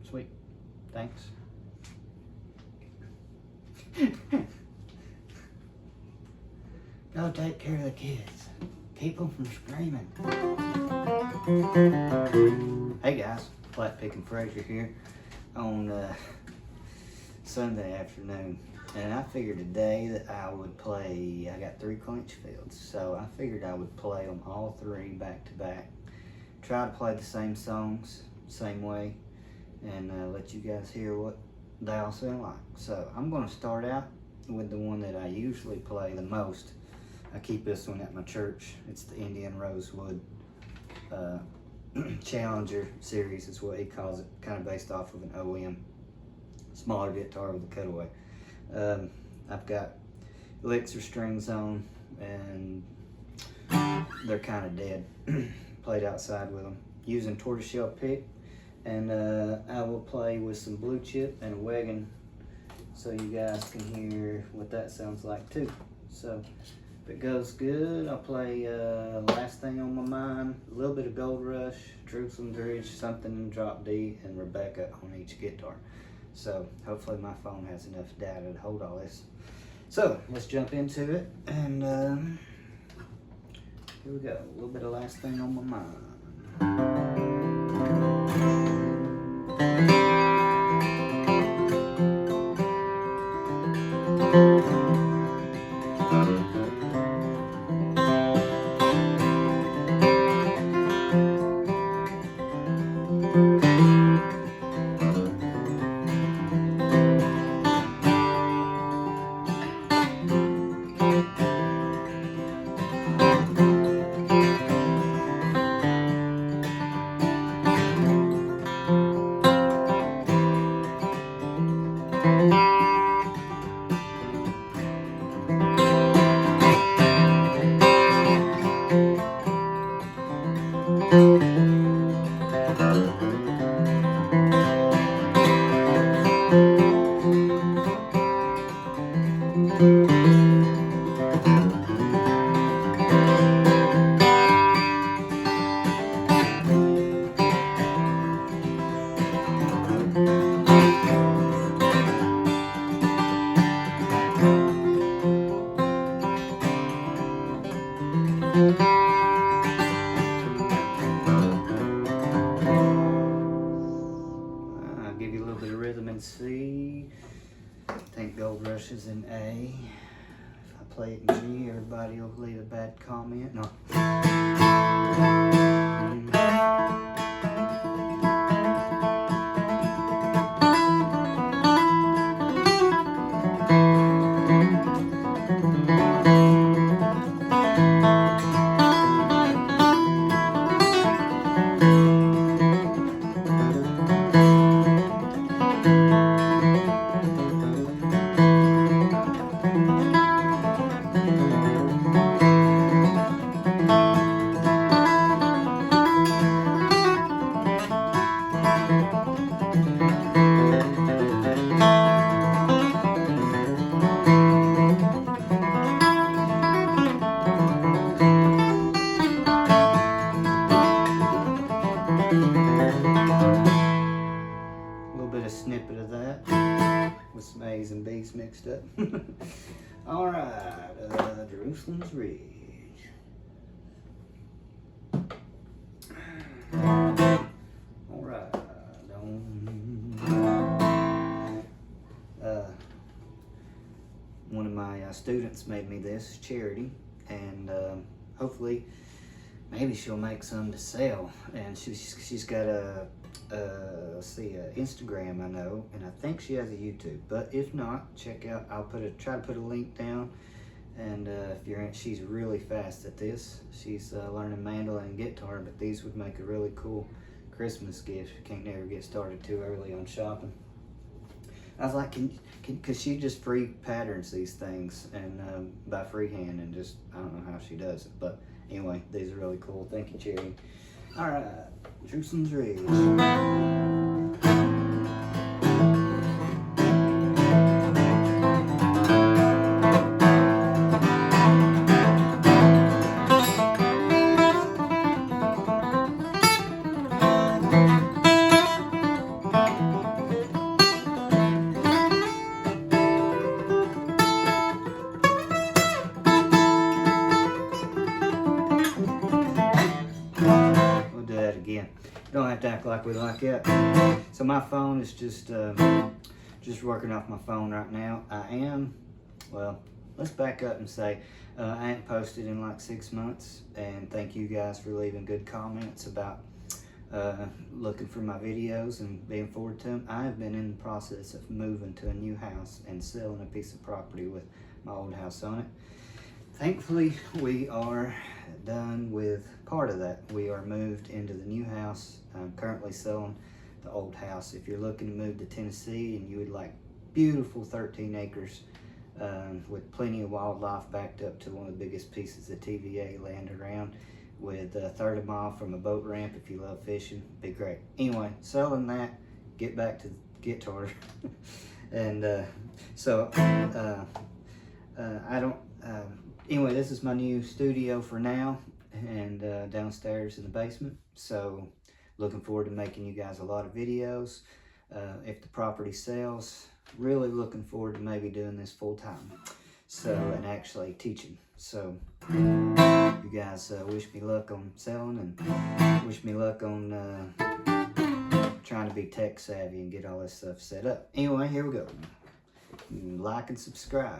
Sweet. Thanks. Go take care of the kids. Keep them from screaming. Hey guys, Flatpicking Fraser here on Sunday afternoon. And I figured today that I would play, I got 3 Clinchfields, so I figured I would play them all 3 back to back. Try to play the same songs, same way, and let you guys hear what they all sound like. So I'm going to start out with the one that I usually play the most. I keep this one at my church. It's the Indian Rosewood Challenger series is what he calls it, kind of based off of an OM, smaller guitar with a cutaway. I've got elixir strings on, and they're kind of dead. Played outside with them using tortoiseshell pick, and I will play with some blue chip and a wagon so you guys can hear what that sounds like too. So if it goes good, I'll play Last Thing on My Mind, a little bit of Gold Rush, Jerusalem's Ridge, something in Drop D, and Rebecca on each guitar. So hopefully my phone has enough data to hold all this. So let's jump into it, and here we go. A little bit of Last Thing on My Mind. I'll give you a little bit of rhythm in C. I think Gold Rush is in A. If I play it in G, everybody will leave a bad comment. No. Snippet of that with some A's and B's mixed up. All right, Jerusalem's Ridge. All right, one of my students made me this, Charity, and hopefully maybe she'll make some to sell. And she's got a Instagram, I know, and I think she has a YouTube. But if not, check out. I'll try to put a link down. And if you're in, she's really fast at this. She's learning mandolin and guitar, but these would make a really cool Christmas gift. You can't never get started too early on shopping. I was like, cause she just free patterns these things and by freehand, and just I don't know how she does it, but anyway, these are really cool. Thank you, Cherry. All right, Jerusalem's Ridge. like we like it. So my phone is just working off my phone right now. Well, let's back up and say I ain't posted in like 6 months, and thank you guys for leaving good comments about looking for my videos and being forward to them. I have been in the process of moving to a new house and selling a piece of property with my old house on it. Thankfully, we are done with part of that. We are moved into the new house. I'm currently selling the old house. If you're looking to move to Tennessee and you would like beautiful 13 acres with plenty of wildlife backed up to one of the biggest pieces of TVA land around, with a third of a mile from a boat ramp if you love fishing, be great. Anyway, selling that, get back to the guitar. And anyway, this is my new studio for now, and downstairs in the basement. So looking forward to making you guys a lot of videos. If the property sells, really looking forward to maybe doing this full time. So, and actually teaching. So you guys wish me luck on selling, and wish me luck on trying to be tech savvy and get all this stuff set up. Anyway, here we go. Like and subscribe.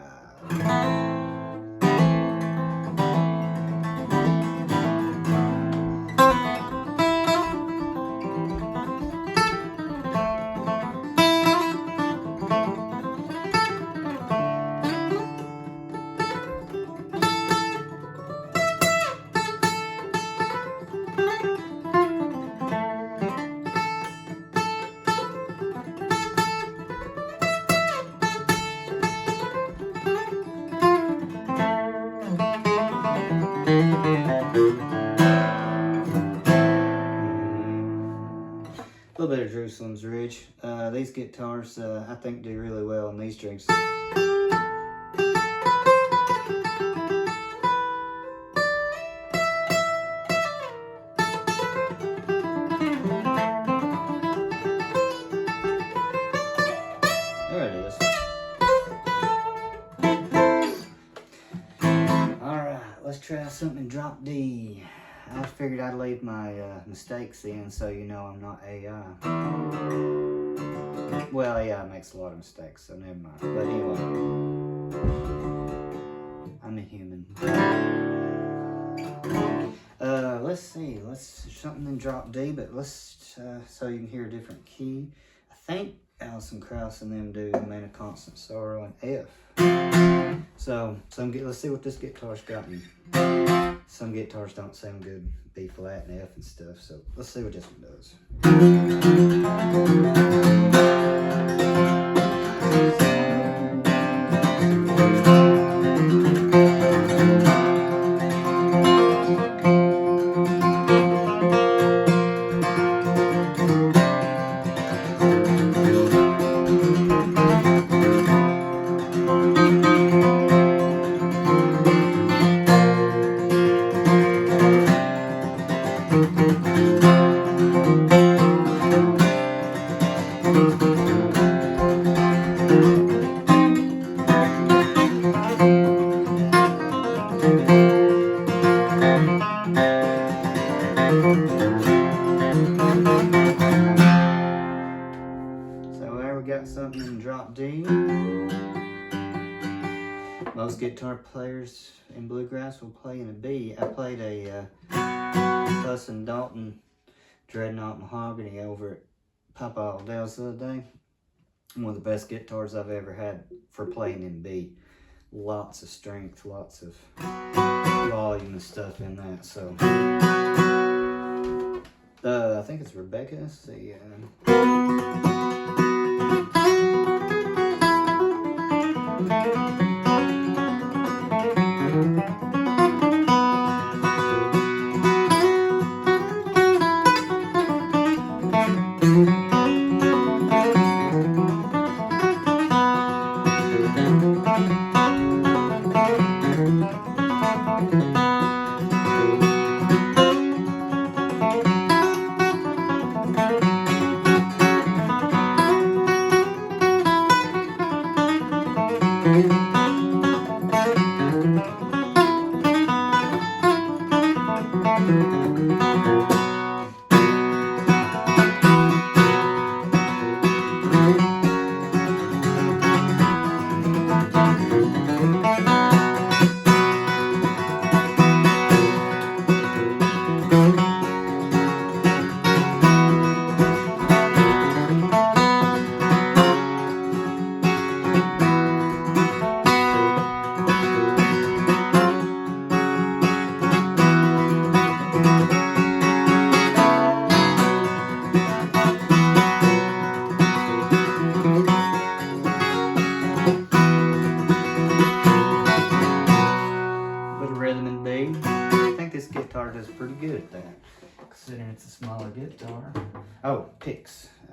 A little bit of Jerusalem's Ridge. These guitars, I think, do really well on these strings. There it is. Alright, let's try something in drop D. I figured I'd leave my mistakes in so you know I'm not AI. Well, AI makes a lot of mistakes, so never mind. But anyway, I'm a human. Let's see. Let's something in drop D, but let's so you can hear a different key. I think Alison Krauss and them do Main Constant Sorrow and F. So let's see what this guitar's got. Some guitars don't sound good B flat and F and stuff, so let's see what this one does. Got something in drop D. Most guitar players in bluegrass will play in a B. I played a Huss and Dalton Dreadnought Mahogany over at Papa Aldell's the other day. One of the best guitars I've ever had for playing in B. Lots of strength, lots of volume and stuff in that. So I think it's Rebecca. Let's see.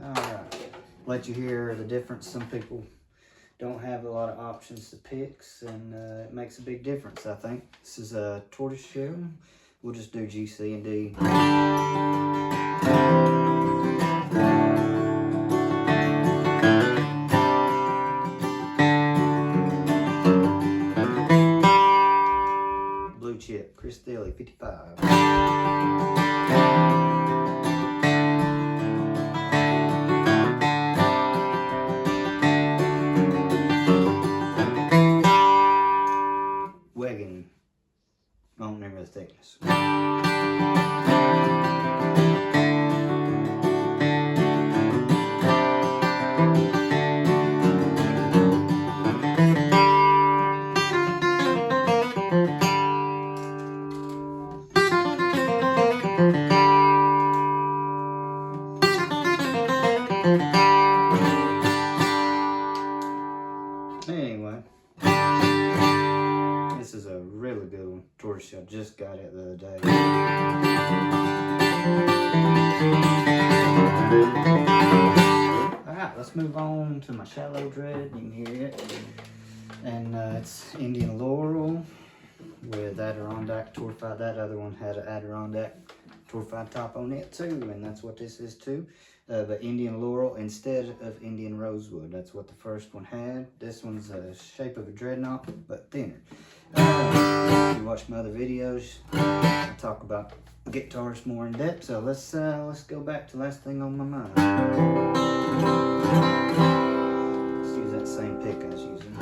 Alright, let you hear the difference. Some people don't have a lot of options to pick, and it makes a big difference, I think. This is a tortoise shell. We'll just do G, C, and D. Blue chip, Chris Daly, 55. Wagon, I don't remember the thickness. Anyway, this is a really good one. Tortoise shell. Just got it the other day. Alright, let's move on to my shallow dread. You can hear it. And it's Indian laurel with Adirondack tortified. That other one had an Adirondack tortified top on it too, and that's what this is too. But Indian laurel instead of Indian rosewood. That's what the first one had. This one's the shape of a dreadnought, but thinner. If you watch my other videos, I talk about guitars more in depth. So let's go back to last thing on my mind. Let's use that same pick I was using.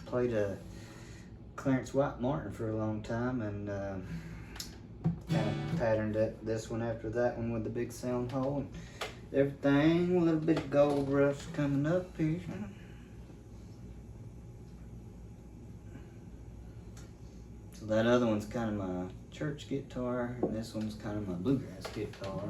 Played a Clarence White Martin for a long time, and kind of patterned this one after that one with the big sound hole and everything. A little bit of gold rush coming up here. So that other one's kind of my church guitar, and this one's kind of my bluegrass guitar.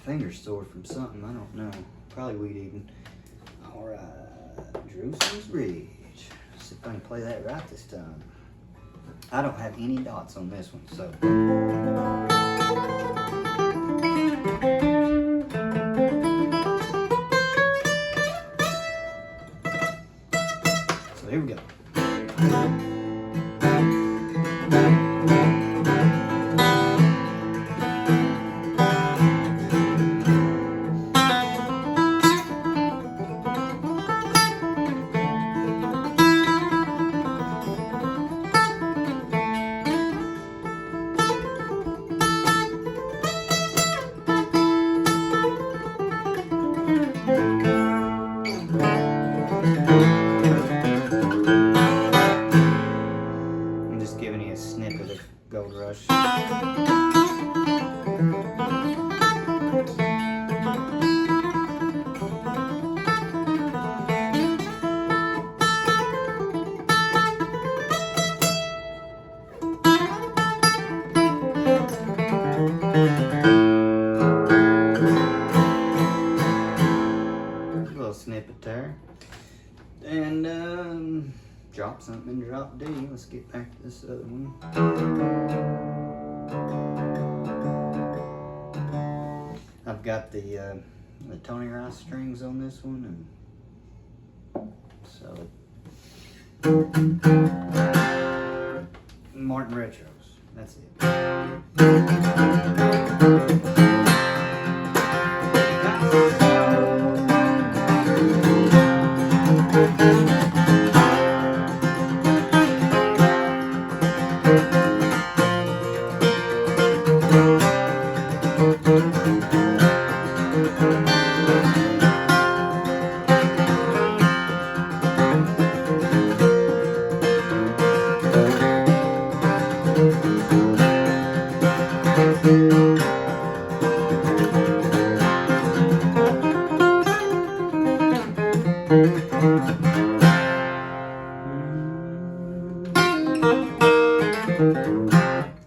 Fingers sore from something, I don't know. Probably weed eating. Alright, Jerusalem's Ridge. Let's see if I can play that right this time. I don't have any dots on this one, so. So here we go. I'm just giving you a snippet of Gold Rush. Snippet there, and drop something in drop D. Let's get back to this other one. I've got the Tony Rice strings on this one, and so Martin Retros. That's it.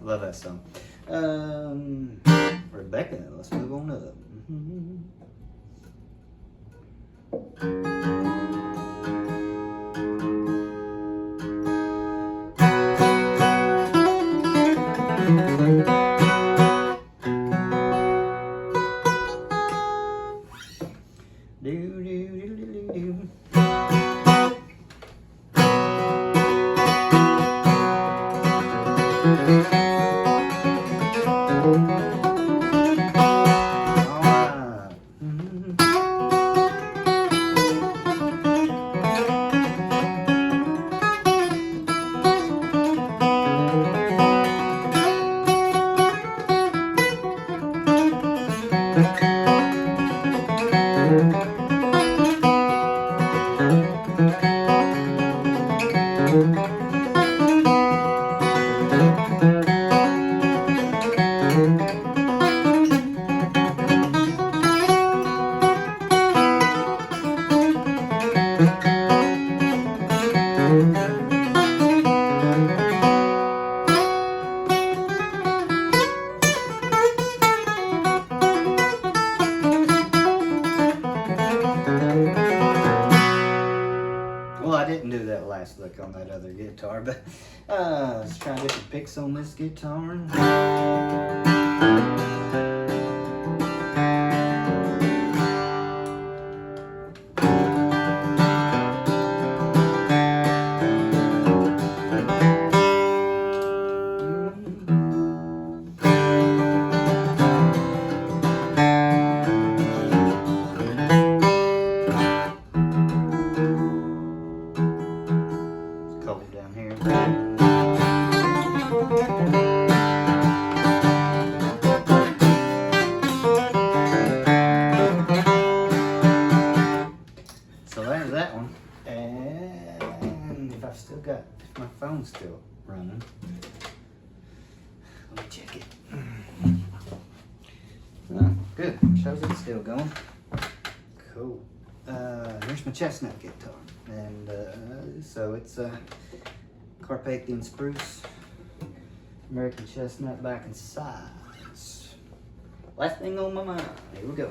Love that song. Rebecca, let's move on up. Lick on that other guitar, but let's try different picks on this guitar. If my phone's still running, let me check it. Good, shows it's still going. Cool. Here's my Chestnut guitar, and so it's Carpathian spruce, American chestnut back and sides. Last thing on my mind. Here we go.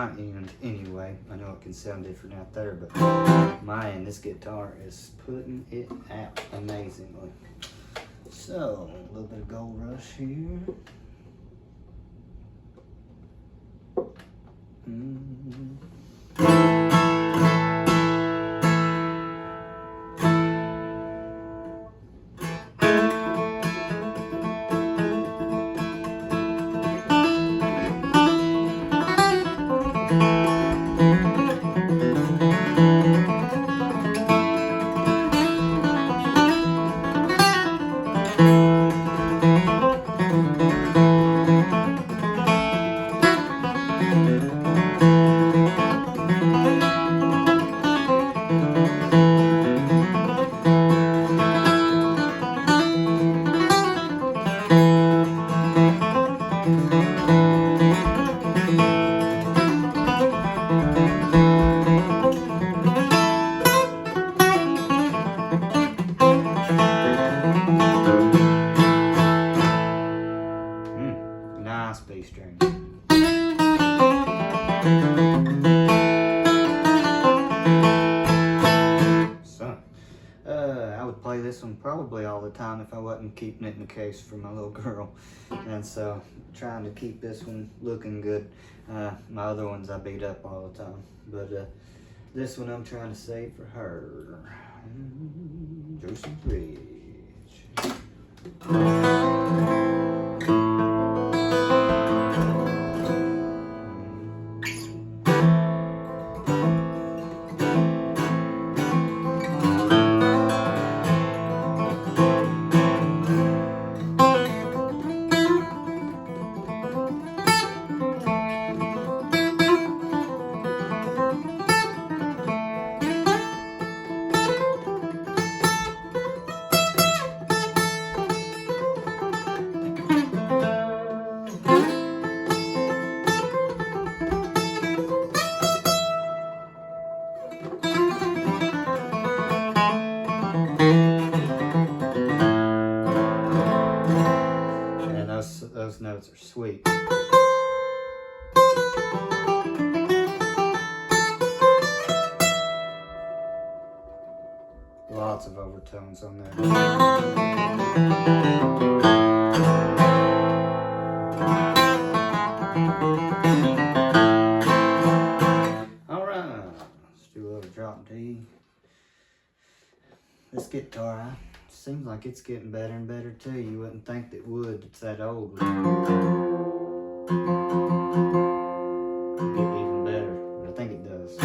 my end anyway. I know it can sound different out there, but my end, this guitar is putting it out amazingly. So, a little bit of Gold Rush here. Nice bass string. So, I would play this one probably all the time if I wasn't keeping it in the case for my little girl. And so, trying to keep this one looking good. My other ones I beat up all the time. But this one I'm trying to save for her. Juicy Bridge. Those notes are sweet. Lots of overtones on there. Alright, let's do a little drop D. This guitar, seems like it's getting better and better too. You wouldn't think that would. It's that old. Get even better, but I think it does.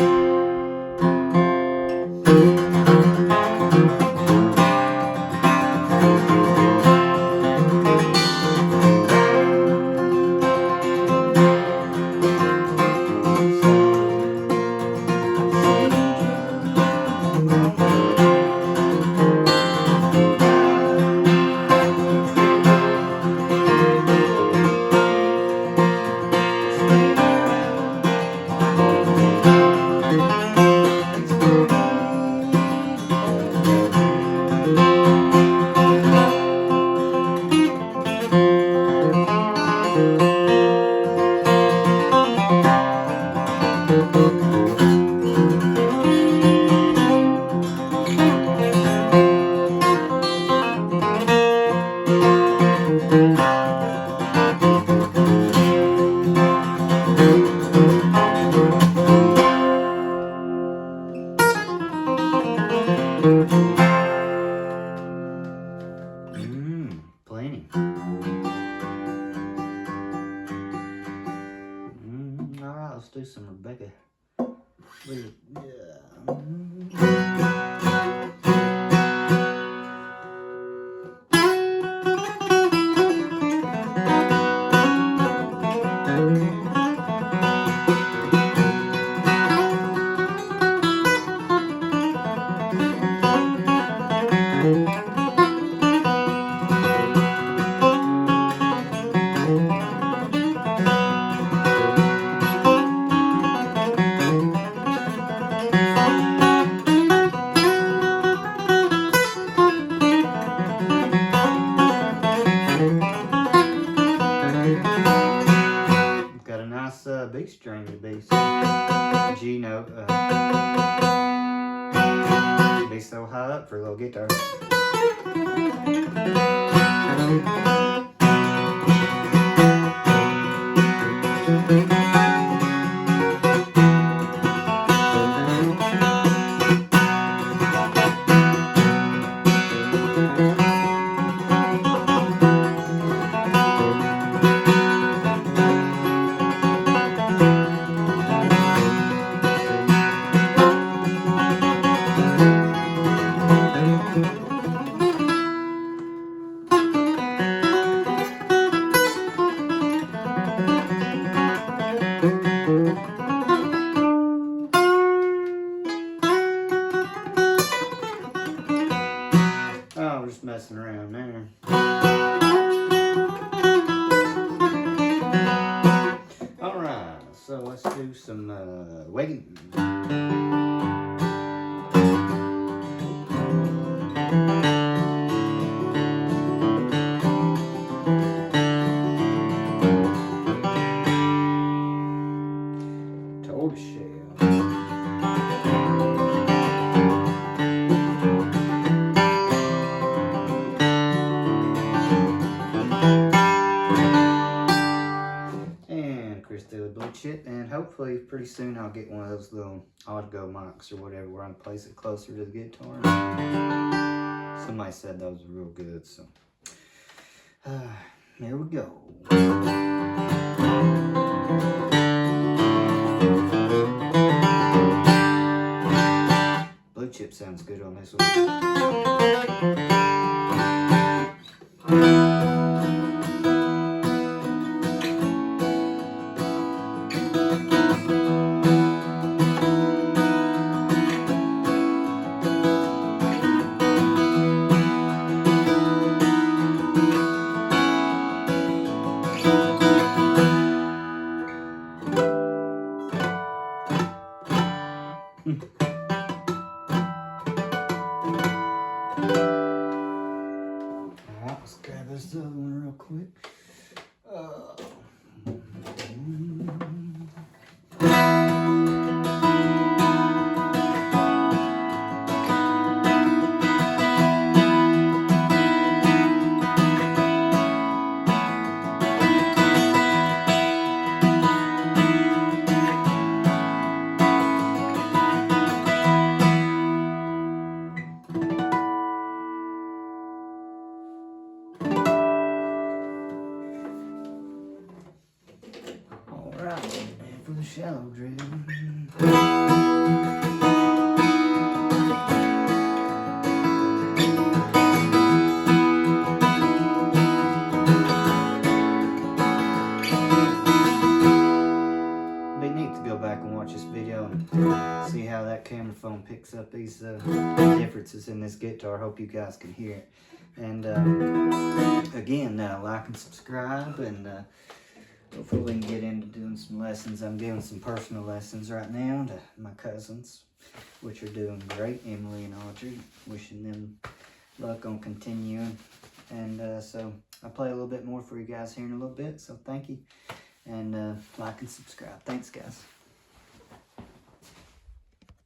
Plenty. Alright, let's do some Rebecca. G note. Be so high up for a little guitar. Oh, we're just messing around there. Alright, so let's do some waiting. Tortoiseshell. Blue chip, and hopefully pretty soon I'll get one of those little Odgo mics or whatever where I can place it closer to the guitar. Somebody said those were real good, so here we go. Blue chip sounds good on this one. Alright, let's grab this other one real quick. Alright, and for the shallow drill. Be neat to go back and watch this video and see how that camera phone picks up these differences in this guitar. Hope you guys can hear it. And again, like and subscribe, and hopefully we can get into doing some lessons. I'm giving some personal lessons right now to my cousins, which are doing great, Emily and Audrey. Wishing them luck on continuing. And so I'll play a little bit more for you guys here in a little bit. So thank you, and like and subscribe. Thanks, guys.